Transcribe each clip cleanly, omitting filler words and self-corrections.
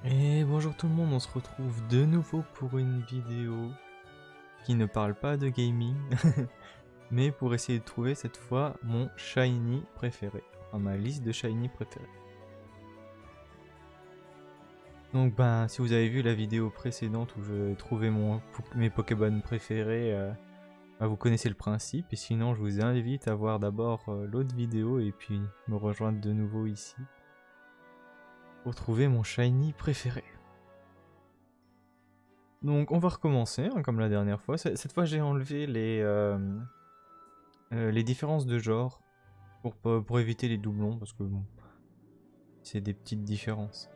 Et bonjour tout le monde, on se retrouve de nouveau pour une vidéo qui ne parle pas de gaming, mais pour essayer de trouver cette fois mon shiny préféré, enfin ma liste de shiny préférés. Donc ben, si vous avez vu la vidéo précédente où je trouvais mes Pokémon préférés, ben, vous connaissez le principe, et sinon je vous invite à voir d'abord l'autre vidéo et puis me rejoindre de nouveau ici pour trouver mon shiny préféré. Donc on va recommencer, hein, comme la dernière fois. Cette fois j'ai enlevé les différences de genre pour éviter les doublons, parce que bon, c'est des petites différences.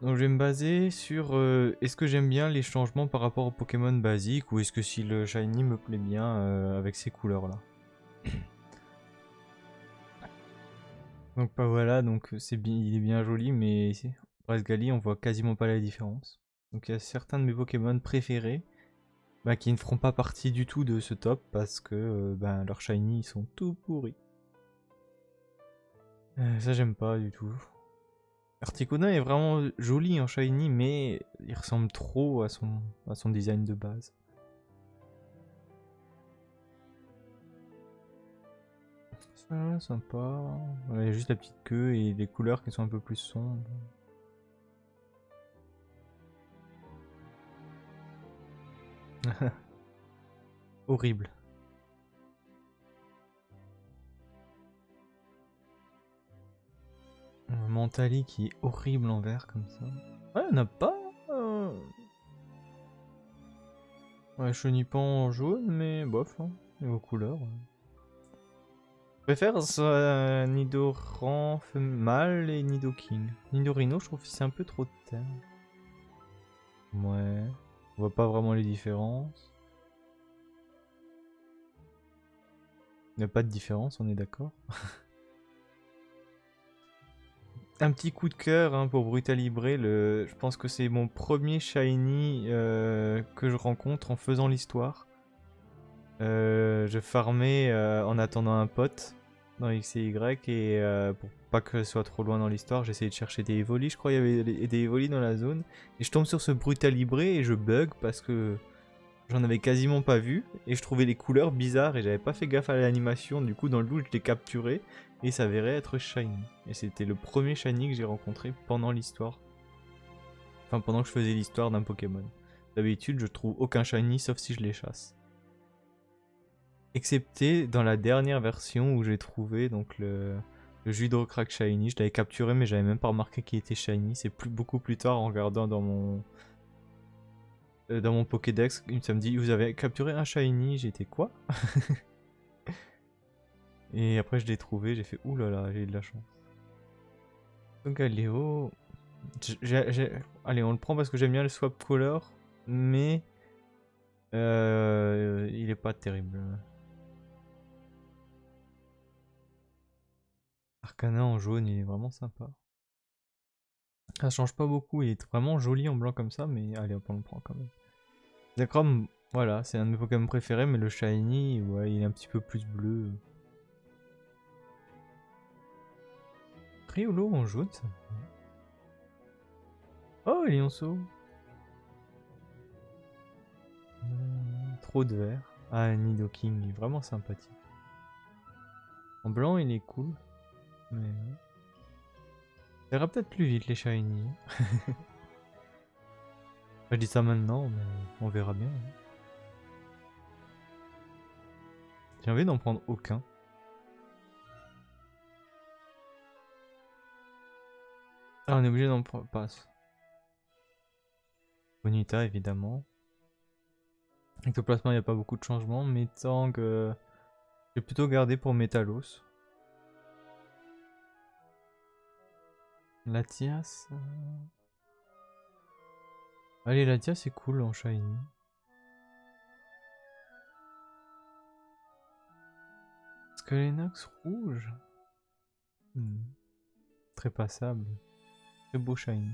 Donc je vais me baser sur est-ce que j'aime bien les changements par rapport au Pokémon basique, ou est-ce que si le shiny me plaît bien avec ces couleurs là. Donc bah voilà, donc il est bien joli, mais Brazgali on voit quasiment pas la différence. Donc il y a certains de mes Pokémon préférés bah, qui ne feront pas partie du tout de ce top parce que bah, leurs shiny ils sont tout pourris. Ça j'aime pas du tout. Articuno est vraiment joli en shiny, mais il ressemble trop à son design de base. Ça sympa. Voilà, il y a juste la petite queue et les couleurs qui sont un peu plus sombres. Horrible. Un Mentali qui est horrible en vert comme ça. Ouais, on n'a pas. Ouais, Chenipan en jaune, mais bof, hein, niveau couleur. Je préfère Nidoran mâle et Nidoking. Nidorino, je trouve que c'est un peu trop de termes. Ouais, on voit pas vraiment les différences. Il n'y a pas de différence, on est d'accord. Un petit coup de cœur hein, pour Brutalibre. Je pense que c'est mon premier shiny que je rencontre en faisant l'histoire. Je farmais en attendant un pote dans X et Y et pour pas que ce soit trop loin dans l'histoire, j'essayais de chercher des Evoli. Je crois qu'il y avait des Evoli dans la zone. Et je tombe sur ce Brutalibre et je bug parce que j'en avais quasiment pas vu et je trouvais les couleurs bizarres et j'avais pas fait gaffe à l'animation. Du coup, dans le loot, je l'ai capturé et il s'avérait être shiny. Et c'était le premier shiny que j'ai rencontré pendant l'histoire. Enfin, pendant que je faisais l'histoire d'un Pokémon. D'habitude, je trouve aucun shiny sauf si je les chasse. Excepté dans la dernière version où j'ai trouvé donc le Judrocrack shiny. Je l'avais capturé mais j'avais même pas remarqué qu'il était shiny. C'est beaucoup plus tard en regardant dans mon Pokédex, ça me dit vous avez capturé un shiny, j'étais quoi? Et après je l'ai trouvé, j'ai fait oulala, j'ai eu de la chance. Donc Galéo, allez on le prend parce que j'aime bien le swap color, mais il est pas terrible. Arcana en jaune, il est vraiment sympa. Ça change pas beaucoup, il est vraiment joli en blanc comme ça, mais allez hop on le prend quand même. Zekrom, voilà, c'est un de mes Pokémon préférés, mais le shiny, ouais, il est un petit peu plus bleu. Riolo en jaune, ça. Oh, Lionceau. Trop de vert. Ah, Nidoking, il est vraiment sympathique. En blanc, il est cool. Mais... ça ira peut-être plus vite, les shiny. Je dis ça maintenant, mais on verra bien. J'ai envie d'en prendre aucun. Ah, on est obligé d'en prendre... Passe. Bonita, évidemment. Ectoplasma, il n'y a pas beaucoup de changements. Metang, je vais plutôt garder pour Metalos. Latias. Allez, Latias, c'est cool en shiny. Scalénox rouge. Très passable. Très beau shiny.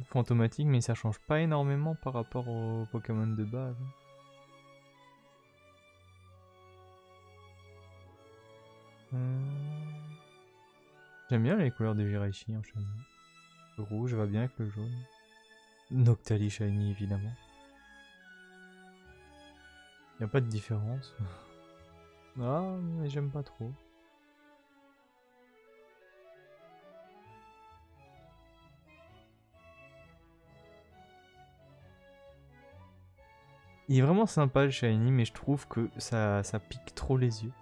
Fantomatique, mais ça change pas énormément par rapport aux Pokémon de base. J'aime bien les couleurs de Jiraishi en shiny. Le rouge va bien avec le jaune. Noctali shiny évidemment. Y a pas de différence. Ah, mais j'aime pas trop. Il est vraiment sympa le shiny, mais je trouve que ça pique trop les yeux.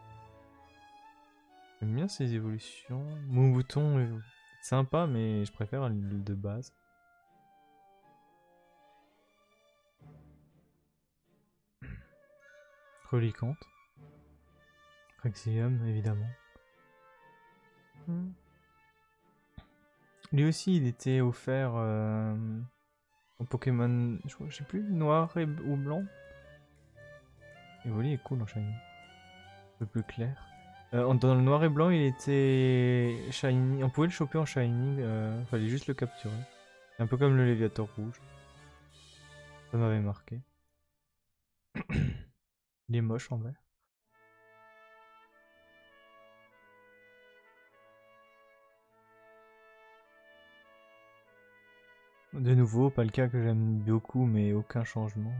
J'aime bien ces évolutions. Mon bouton est sympa, mais je préfère l'île de base. Reliquante. Rexium, évidemment. Lui aussi, il était offert en Pokémon, je sais plus, noir ou blanc. Et voilà, il est cool en shiny. Un peu plus clair. Dans le noir et blanc, il était shiny. On pouvait le choper en shiny, fallait juste le capturer. Un peu comme le Léviator rouge. Ça m'avait marqué. Il est moche en vrai. De nouveau, pas le cas que j'aime beaucoup, mais aucun changement.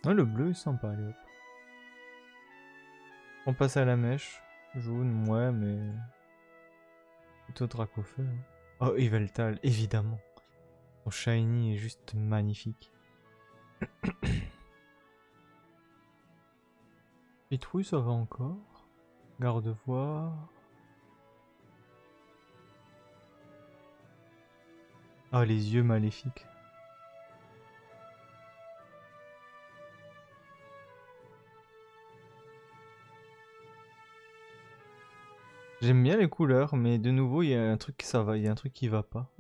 Ah, le bleu est sympa, allez hop. On passe à la mèche. Jaune, ouais, mais... plutôt Dracofeu. Hein. Oh, Yveltal, évidemment. Son shiny est juste magnifique. Pitrouille, ça va encore. Garde-voie. Ah, les yeux maléfiques. J'aime bien les couleurs, mais de nouveau, il y a un truc qui ça va, il y a un truc qui va pas.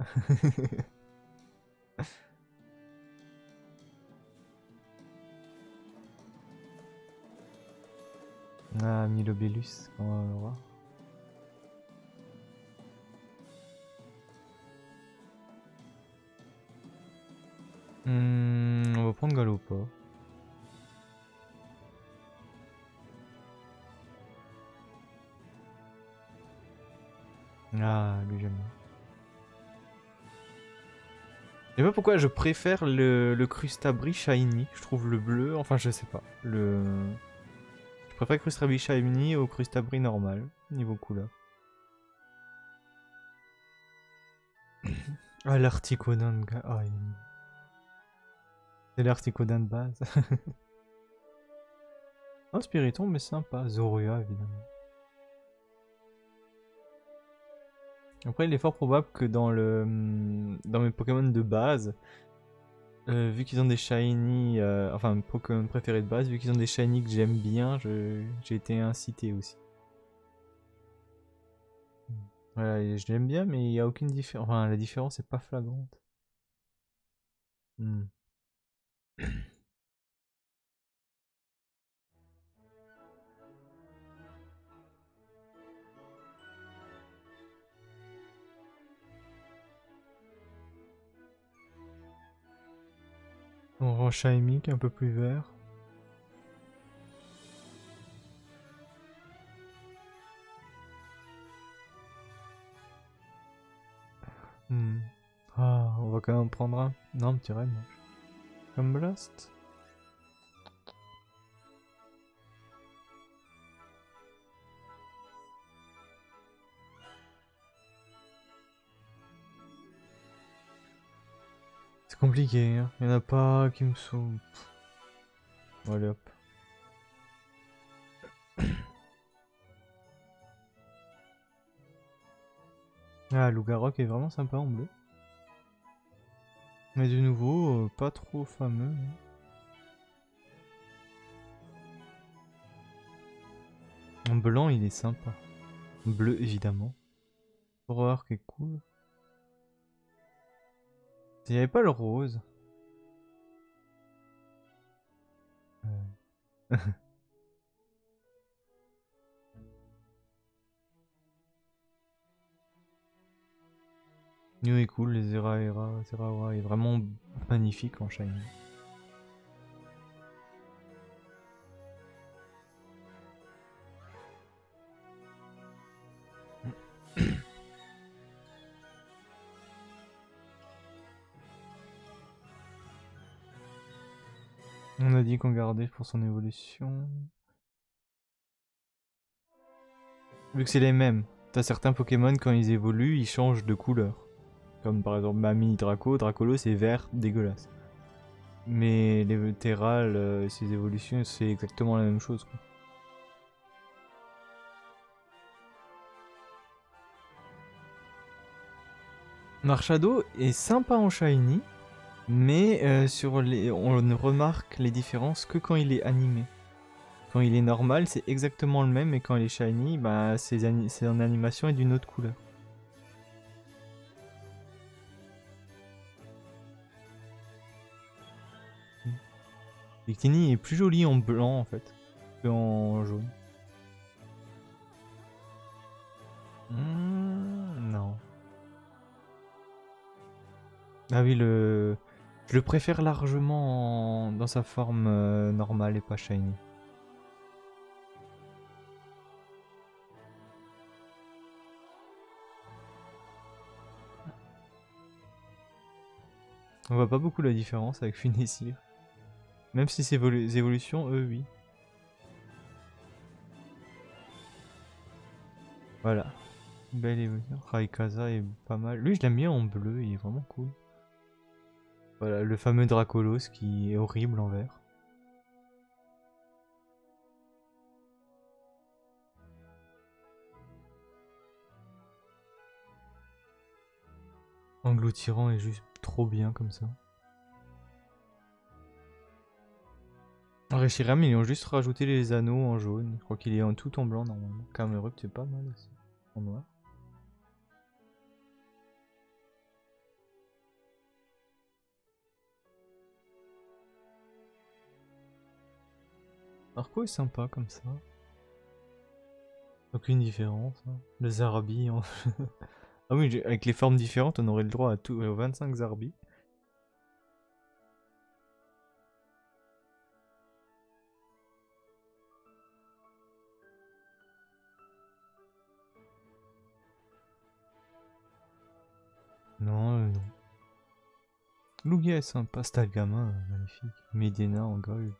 Ah, Milobellus, on va le voir. On va prendre Galopa. Ah, lui j'aime bien. Je sais pas pourquoi je préfère le Crustabri Shiny. Je trouve le bleu, enfin je sais pas. Je préfère Crustabri Shiny au Crustabri normal, niveau couleur. Ah, l'Articodin de... Ah, c'est l'Articodin de base. Oh, Spiritomb, mais sympa. Zorua, évidemment. Après, il est fort probable que dans mes Pokémon de base, vu qu'ils ont des shiny, enfin mes Pokémon préférés de base, vu qu'ils ont des shiny que j'aime bien, j'ai été incité aussi. Voilà, et je l'aime bien, mais il n'y a aucune différence. Enfin, la différence est pas flagrante. Hmm. On rend Shiny un peu plus vert. Hmm. Ah, on va quand même prendre un. Non, un petit raid, moche. Comme Blast. C'est compliqué, hein. Il y en a pas qui me sauvent. Allez hop. Ah, Lougarok est vraiment sympa en bleu. Mais de nouveau, pas trop fameux. Hein. En blanc, il est sympa. Bleu, évidemment. Horreur qui est cool. Il n'y avait pas le rose. New est cool, les Zeraora est vraiment magnifique en shiny. On a dit qu'on gardait pour son évolution. Vu que c'est les mêmes, t'as certains Pokémon quand ils évoluent, ils changent de couleur. Comme par exemple Mami Draco, Dracolo c'est vert dégueulasse. Mais les Terral, ces évolutions, c'est exactement la même chose, quoi. Marshado est sympa en shiny, mais on ne remarque les différences que quand il est animé. Quand il est normal, c'est exactement le même, et quand il est shiny, bah, c'est en animation et d'une autre couleur. Victini est plus joli en blanc en fait qu'en jaune. Non. Ah oui, je le préfère largement dans sa forme normale et pas shiny. On voit pas beaucoup la différence avec Funessir. Même si ses évolutions, eux, oui. Voilà. Belle évolution. Raikasa est pas mal. Lui, je l'aime bien en bleu, il est vraiment cool. Voilà, le fameux Dracolos qui est horrible en vert. Engloutirant est juste trop bien comme ça. Reshiram, ils ont juste rajouté les anneaux en jaune. Je crois qu'il est en tout en blanc normalement. Camerupt, c'est pas mal aussi. En noir. Arco est sympa comme ça. Aucune différence. Hein. Le Zarbi. Ah oui, avec les formes différentes, on aurait le droit à tout, aux 25 Zarbi. Non, non. Lugia est sympa. Stalgama, magnifique. Medina en gold.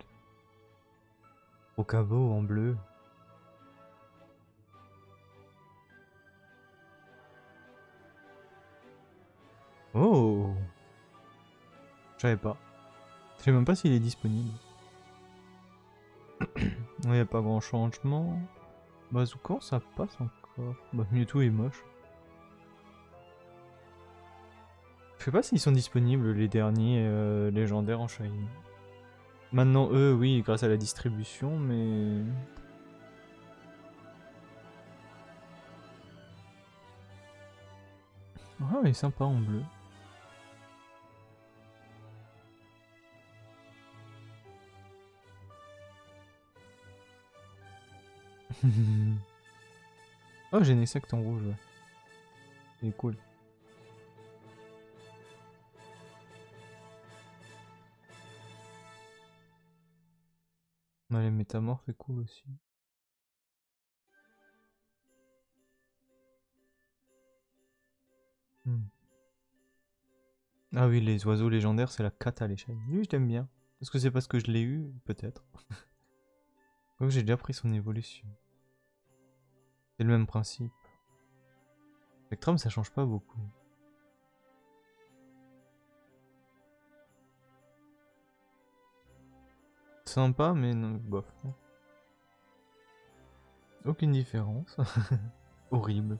Okabo en bleu. Oh! Je savais pas. Je sais même pas s'il est disponible. Il n'y a pas grand changement. Bazookan, ça passe encore. Bah, Mewtwo est moche. Je sais pas s'ils sont disponibles les derniers légendaires en shiny. Maintenant, eux, oui, grâce à la distribution, mais. Ah, il est sympa en bleu. Oh, j'ai Nexact en rouge, ouais. Il est cool. Ouais, les métamorphes est cool aussi. Hmm. Ah oui, les oiseaux légendaires, c'est la cata les shiny. Lui, je l'aime bien. Est-ce que c'est parce que je l'ai eu? Peut-être. Quoique j'ai déjà pris son évolution. C'est le même principe. Spectrum, ça change pas beaucoup. Sympa, mais non, bof. Aucune différence. Horrible.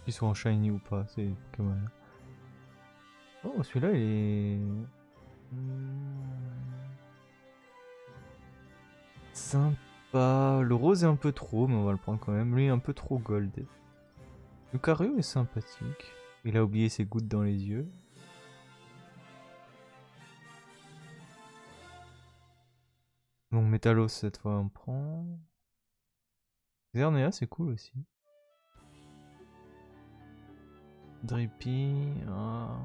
Qu'ils soient en shiny ou pas, c'est comme rien. Oh, celui-là, il est. Sympa. Le rose est un peu trop, mais on va le prendre quand même. Lui, est un peu trop gold. Lucario est sympathique. Il a oublié ses gouttes dans les yeux. Donc Metalos, cette fois, on prend. Xerneas, c'est cool aussi. Drippy. Ah.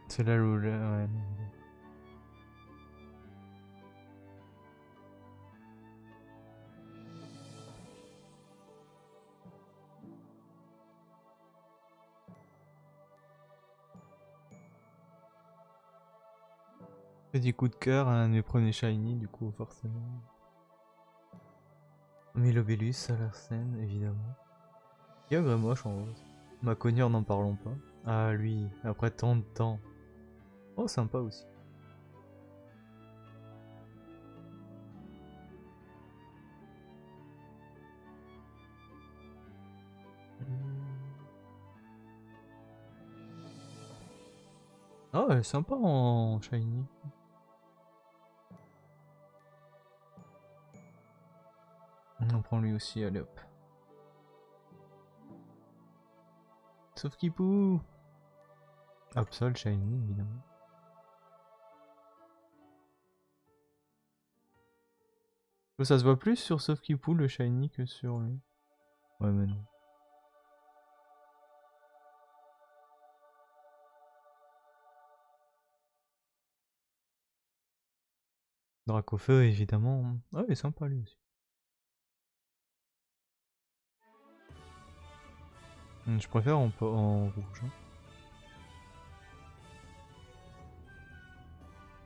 C'est la Lola, ouais. Petit coup de cœur, un de mes premiers shiny, du coup, forcément. Milobellus, Salarsen, évidemment. Kyogre est moche en rose. Maconier, n'en parlons pas. Ah, lui, après tant de temps. Oh, sympa aussi. Ah, elle est sympa en shiny. On prend lui aussi, allez hop. Sauf Kipou. Absol, shiny, évidemment. Ça se voit plus sur Sauf Kipou, le shiny, que sur lui. Ouais, mais non. Dracofeu, évidemment. Ah, il est sympa lui aussi. Je préfère en rouge. Hein.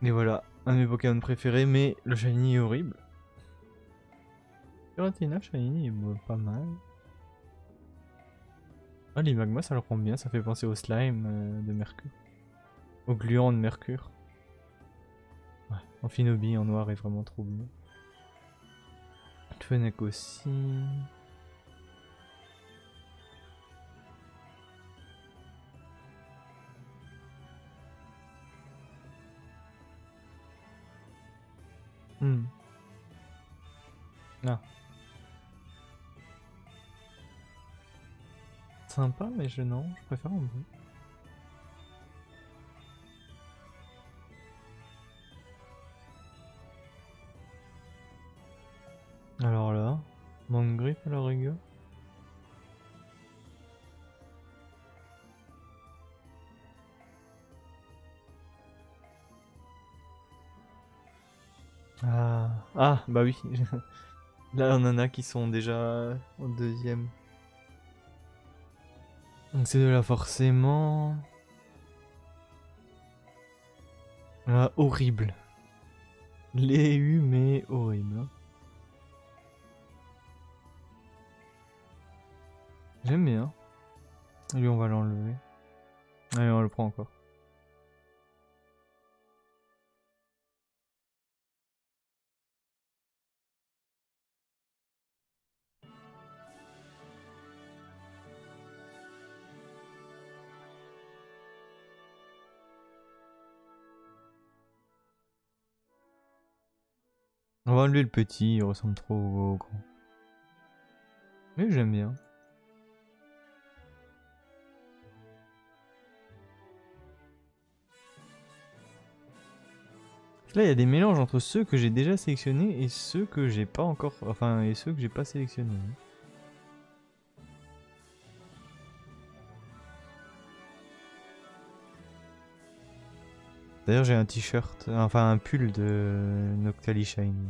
Et voilà, un de mes Pokémon préférés, mais le shiny est horrible. Giratina shiny est pas mal. Ah, l'Imagma ça le rend bien, ça fait penser au slime de Mercure. Au gluant de Mercure. Ouais, Amphinobi en noir est vraiment trop bien. Fennec aussi. Ah. Sympa, mais non, je préfère en bleu. Alors là, Mangrip à la rigueur. Ah, bah oui. Là, on en a qui sont déjà au deuxième. Donc c'est de là forcément... Ah, horrible. Les eu, mais horrible. Hein. J'aime bien. Lui, on va l'enlever. Allez, on le prend encore. On va enlever le petit, il ressemble trop au grand. Mais j'aime bien. Là, il y a des mélanges entre ceux que j'ai déjà sélectionnés et ceux que j'ai pas encore... Enfin, et ceux que j'ai pas sélectionnés. D'ailleurs, j'ai un t-shirt, enfin un pull de Noctali Shiny.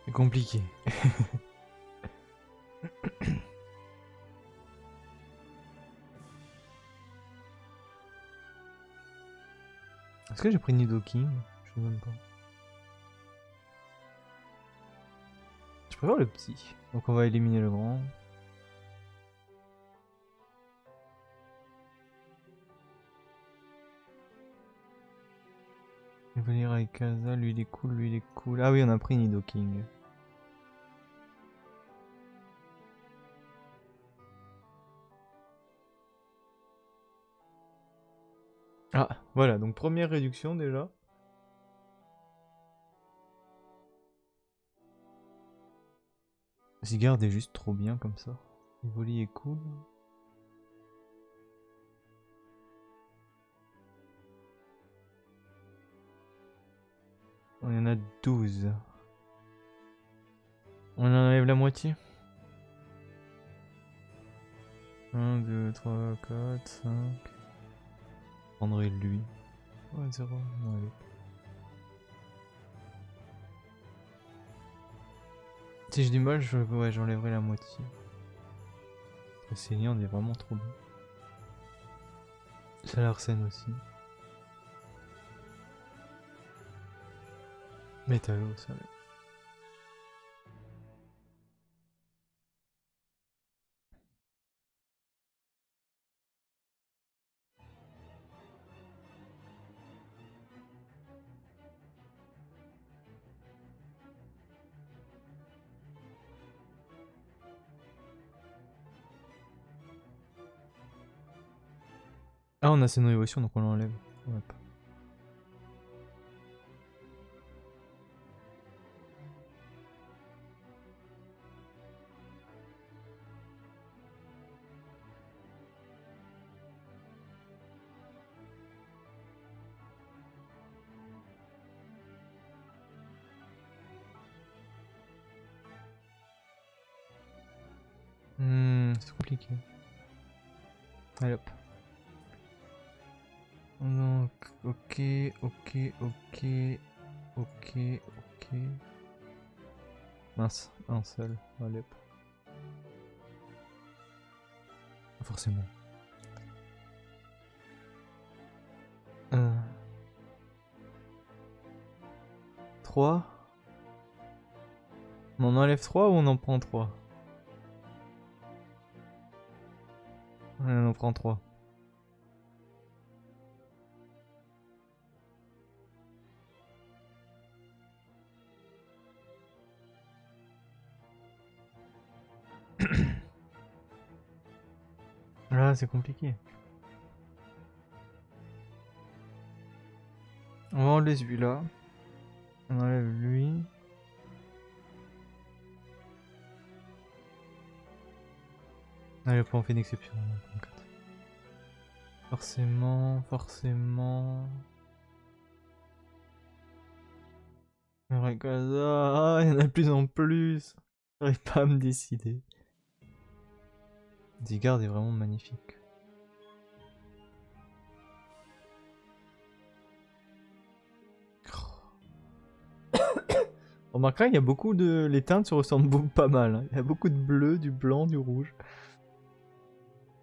C'est compliqué. Est-ce que j'ai pris Nidoking? Je sais même pas. Je préfère le petit. Donc on va éliminer le grand. Il va lire avec Kaza, lui il est cool, lui il est cool. Ah oui, on a pris Nidoking. Ah, voilà, donc première réduction déjà. Zygarde est juste trop bien comme ça. Evoli est cool. Il y en a 12. On enlève la moitié. 1, 2, 3, 4, 5. Je prendrai lui. Ouais, 0. Allez. Si j'ai du mal, ouais, j'enlèverai la moitié. Le Seigneur est vraiment trop bon. Ça l'arsène aussi. Métallo, ça. Ah, on a ses évolution donc on l'enlève. Ouais. C'est compliqué. Allez hop. Donc, ok. Mince, un seul. Allez hop. Forcément. 3. On en enlève 3 ou on en prend 3? On en prend 3. Là, c'est compliqué. On va enlever celui-là. On enlève lui. Allez, on fait une exception. Forcément. Rayquaza, il y en a de plus en plus. J'arrive pas à me décider. Zygarde est vraiment magnifique. Remarquez, il y a beaucoup de... Les teintes se ressemblent pas mal. Hein. Il y a beaucoup de bleu, du blanc, du rouge.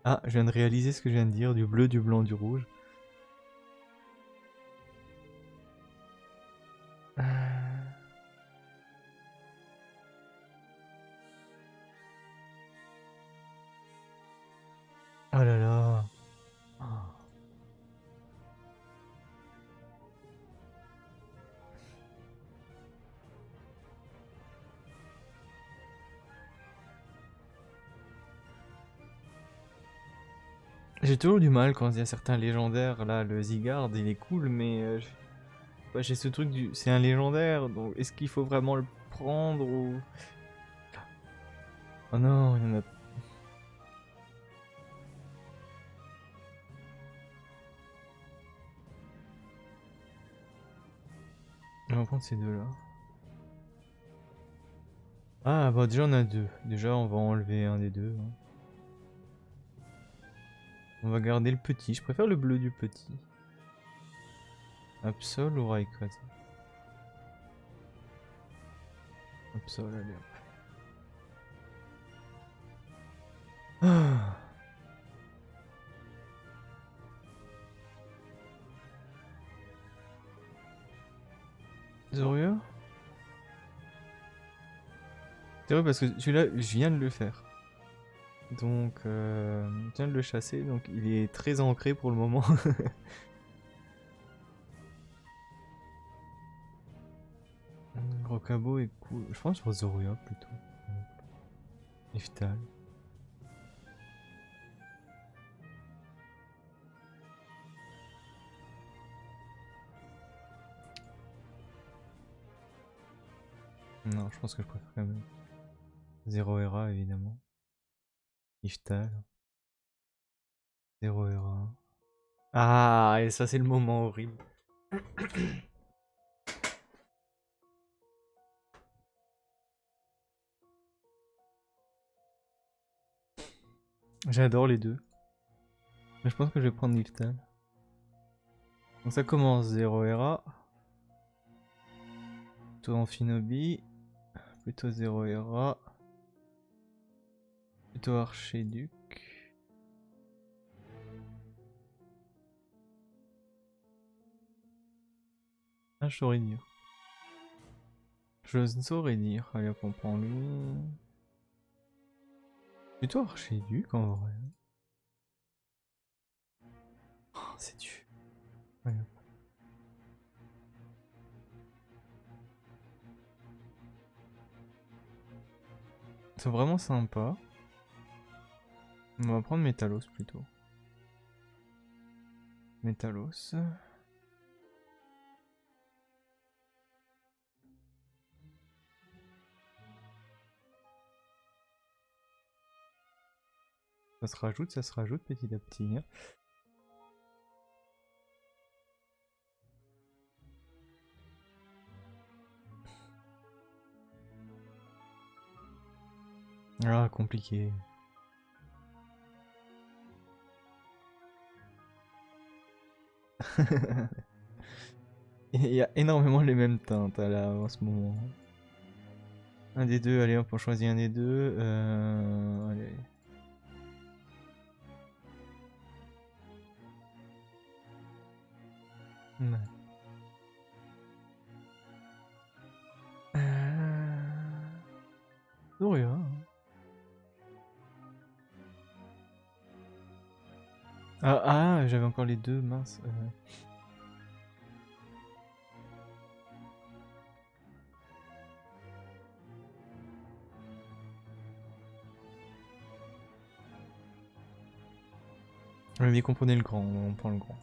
Ah, je viens de réaliser ce que je viens de dire. Du bleu, du blanc, du rouge. Oh là là. Oh. J'ai toujours du mal quand il y a certains légendaires. Là, le Zygarde, il est cool, mais j'ai ce truc du... C'est un légendaire, donc est-ce qu'il faut vraiment le prendre ou... Oh non, il y en a... On va prendre ces deux-là. Ah, bah déjà on a deux. Déjà, on va enlever un des deux. Hein. On va garder le petit. Je préfère le bleu du petit. Absol ou Rayquaza? Absol, allez hop. Ah. Zorua? C'est vrai parce que celui-là, je viens de le faire. Donc, je viens de le chasser, donc il est très ancré pour le moment. Rocabo est cool. Je pense sur Zorua plutôt. Iftal. Non, je pense que je préfère quand même. Zero Era évidemment. Iftal. Zero Era. Ah, et ça c'est le moment horrible. J'adore les deux. Mais je pense que je vais prendre Niftal. Donc ça commence 0 Hera. Plutôt Amphinobi. Plutôt 0 Hera. Plutôt Archiduc. Ah, je saurais dire. Je ne saurais dire. Allez hop, on prend lui. Plutôt Archiduc en vrai. Oh, c'est du. Allez hop. C'est vraiment sympa. On va prendre Métalos plutôt. Métalos. Ça se rajoute petit à petit. Hein. Ah, compliqué. Il y a énormément les mêmes teintes là en ce moment. Un des deux, allez hop, on choisit un des deux. Allez. Ouais. Doria. Hein. Ah, j'avais encore les deux, mince. Mais comprenez le grand, on prend le grand.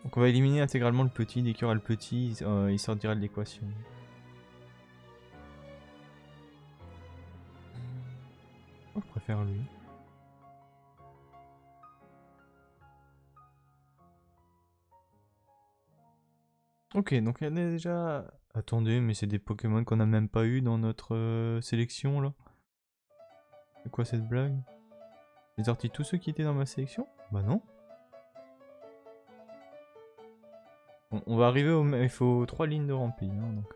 Donc on va éliminer intégralement le petit, dès qu'il y aura le petit, il sortira de l'équation. Oh, je préfère lui. Ok, donc il y en a déjà... Attendez, mais c'est des Pokémon qu'on a même pas eu dans notre sélection là. C'est quoi cette blague? J'ai sorti tous ceux qui étaient dans ma sélection? Bah non. Bon, on va arriver au... Il faut 3 lignes de rempli, hein, donc...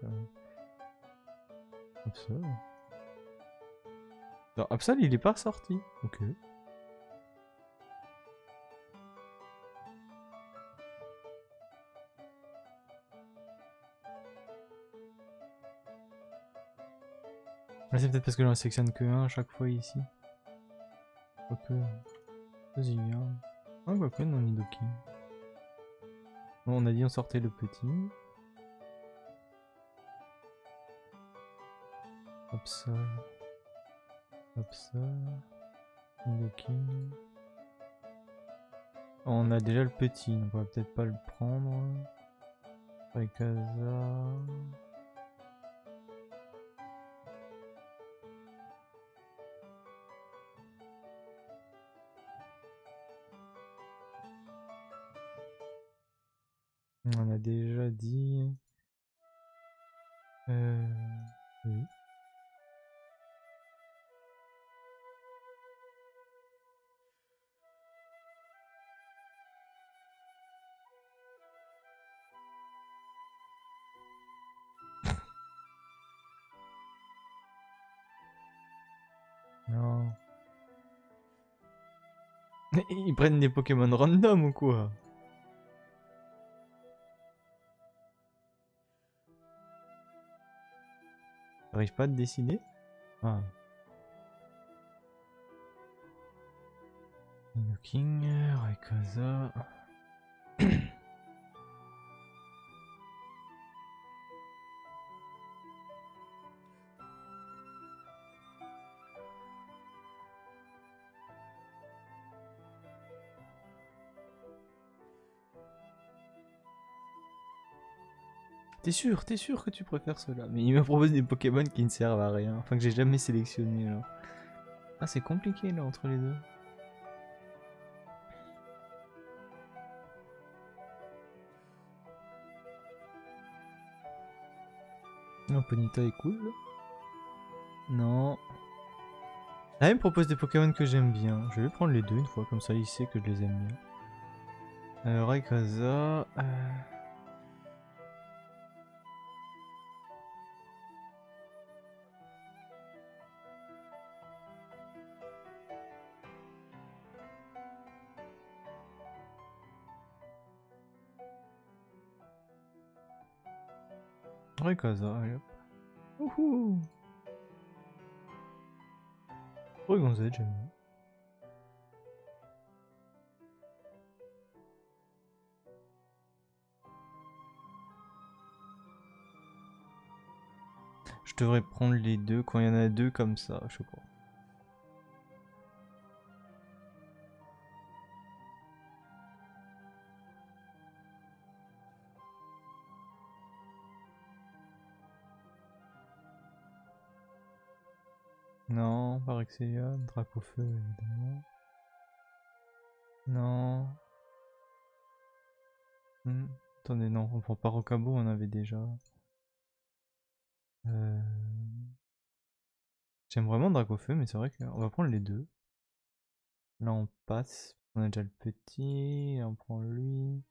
Absol. Alors, Absol, il est pas sorti. Ok. Ah, c'est peut-être parce que j'en sélectionne que un à chaque fois ici. Quoique... Vas-y, hein. Ah, quoique, non, Nidoking. Bon, on a dit on sortait le petit. Absol. Absol. Nidoking. On a déjà le petit, donc on va peut-être pas le prendre. Rayquaza. On a déjà dit... Oui. Non. Ils prennent des Pokémon random ou quoi? T'arrives pas à te décider? Ah. Nidoking, Rayquaza... T'es sûr que tu préfères cela? Mais il me propose des Pokémon qui ne servent à rien, enfin que j'ai jamais sélectionné là. Ah, c'est compliqué là entre les deux. Non, Ponyta est cool. Non. Là, il me propose des Pokémon que j'aime bien. Je vais prendre les deux une fois, comme ça il sait que je les aime bien. Rayquaza... Rayquaza, allez hop. Wouhou! Porygon-Z, j'aime bien. Je devrais prendre les deux quand il y en a deux comme ça, je crois. Non, pas Rexelium, Dracofeu évidemment. Non. Attendez, non, on prend pas Rocabo, on avait déjà. J'aime vraiment Dracofeu, mais c'est vrai qu'on va prendre les deux. Là on passe, on a déjà le petit, on prend lui.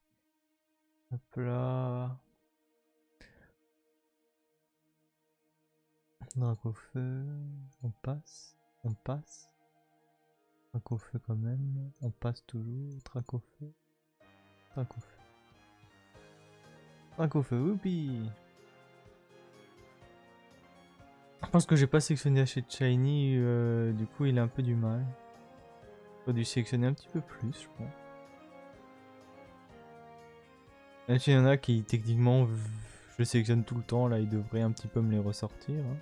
Hop là. Dracofeu, on passe, on passe. Dracofeu quand même, on passe toujours. Dracofeu, Dracofeu. Dracofeu, whoopi! Je pense que j'ai pas sélectionné assez de Shiny, du coup il a un peu du mal. J'aurais dû sélectionner un petit peu plus, je pense. Même s'il y en a qui techniquement, je sélectionne tout le temps, là ils devraient un petit peu me les ressortir. Hein.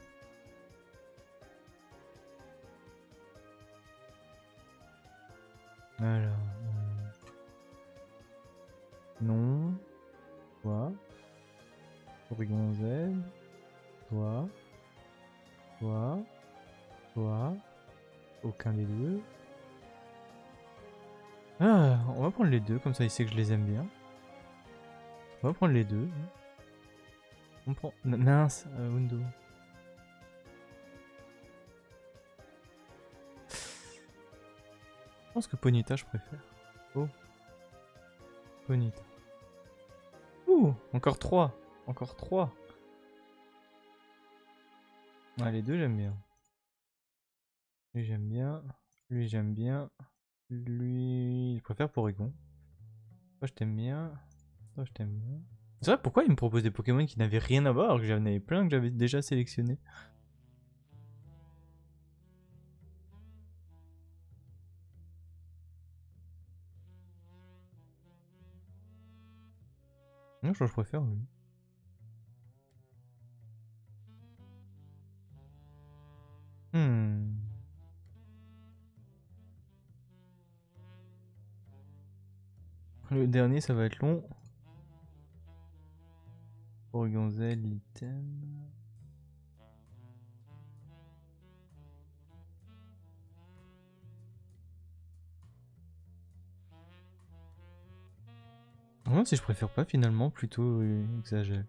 Alors... Non. Toi. Porygon-Z. Toi. Toi. Toi. Aucun des deux. Ah, on va prendre les deux, comme ça il sait que je les aime bien. On va prendre les deux. On prend... Mince, Undo. Je pense que Ponyta je préfère. Oh. Ponyta. Ouh, encore 3. Encore 3. Ah, les deux j'aime bien. Lui j'aime bien. Lui j'aime bien. Lui... Je préfère Porygon. Toi je t'aime bien. Toi je t'aime bien. C'est vrai, pourquoi il me propose des Pokémon qui n'avaient rien à voir alors que j'en avais plein que j'avais déjà sélectionnés? Non, je préfère lui. Le dernier, ça va être long. Porygon-Z, l'item. Non, si je préfère pas finalement, plutôt Exagel.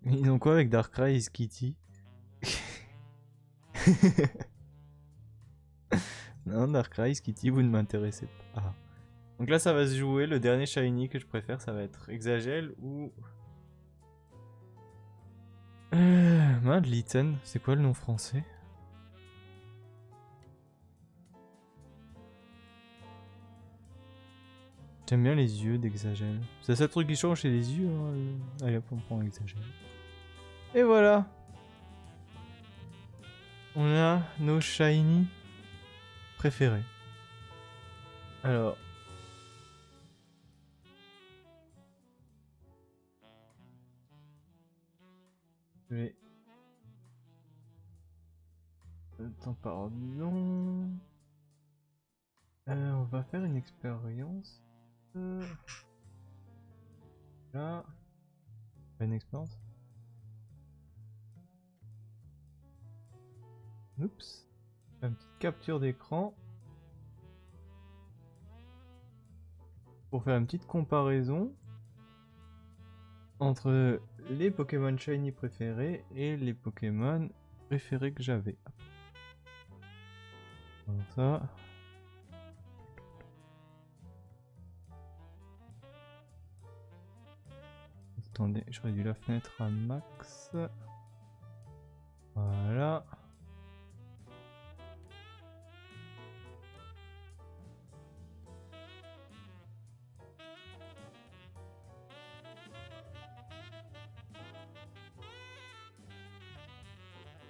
Ils ont quoi avec Darkrai et Skitty? Non, Darkrai, Skitty, vous ne m'intéressez pas. Ah. Donc là, ça va se jouer. Le dernier Shiny que je préfère, ça va être Exagel ou... Litten, c'est quoi le nom français? J'aime bien les yeux d'Exagel. C'est ça le truc qui change, c'est les yeux. Hein. Allez hop, on prend Exagel. Et voilà. On a nos shiny préférés. Alors. Je vais... Attends, pardon. On va faire une expérience. Là. Pas une expérience. Oups. Une petite capture d'écran. Pour faire une petite comparaison. entre les Pokémon Shiny préférés et les Pokémon préférés que j'avais. Alors ça. Attendez, je réduis la fenêtre à max. Voilà.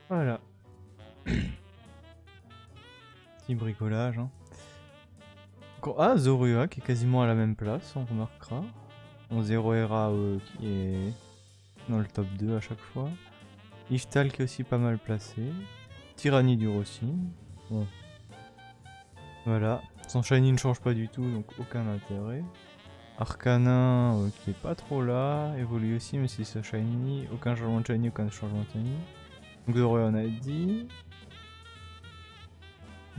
Voilà. Petit bricolage. Hein. Ah, Zorua qui est quasiment à la même place, on remarquera. On Zeraora qui est dans le top 2 à chaque fois. Ishtal qui est aussi pas mal placé. Tyranidur aussi. Bon. Voilà. Son shiny ne change pas du tout, donc aucun intérêt. Arcanin qui est pas trop là. Évolue aussi, mais c'est sa shiny. Aucun changement de shiny, aucun changement de shiny. Donc Zorua on a dit.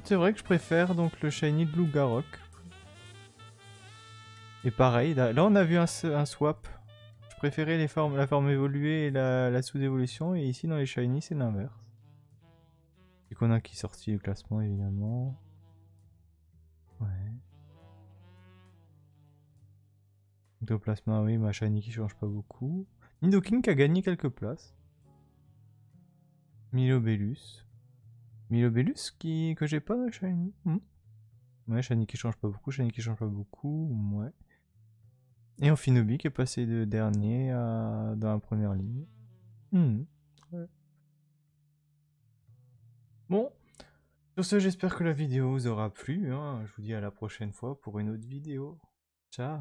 C'est vrai que je préfère donc le shiny de Lugarok. Et pareil, là on a vu un swap. Je préférais la forme évoluée et la sous-évolution, et ici dans les shiny c'est l'inverse. Et qu'on a qui est sorti du classement évidemment. Ouais. Ectoplasma, oui, ma shiny qui change pas beaucoup. Nidoking qui a gagné quelques places. Milobellus. Milobellus que j'ai pas dans shiny. Ouais, shiny qui change pas beaucoup, shiny qui change pas beaucoup, ouais. Et Amphinobi qui est passé de dernier dans la première ligne. Ouais. Bon, sur ce, j'espère que la vidéo vous aura plu. Hein. Je vous dis à la prochaine fois pour une autre vidéo. Ciao.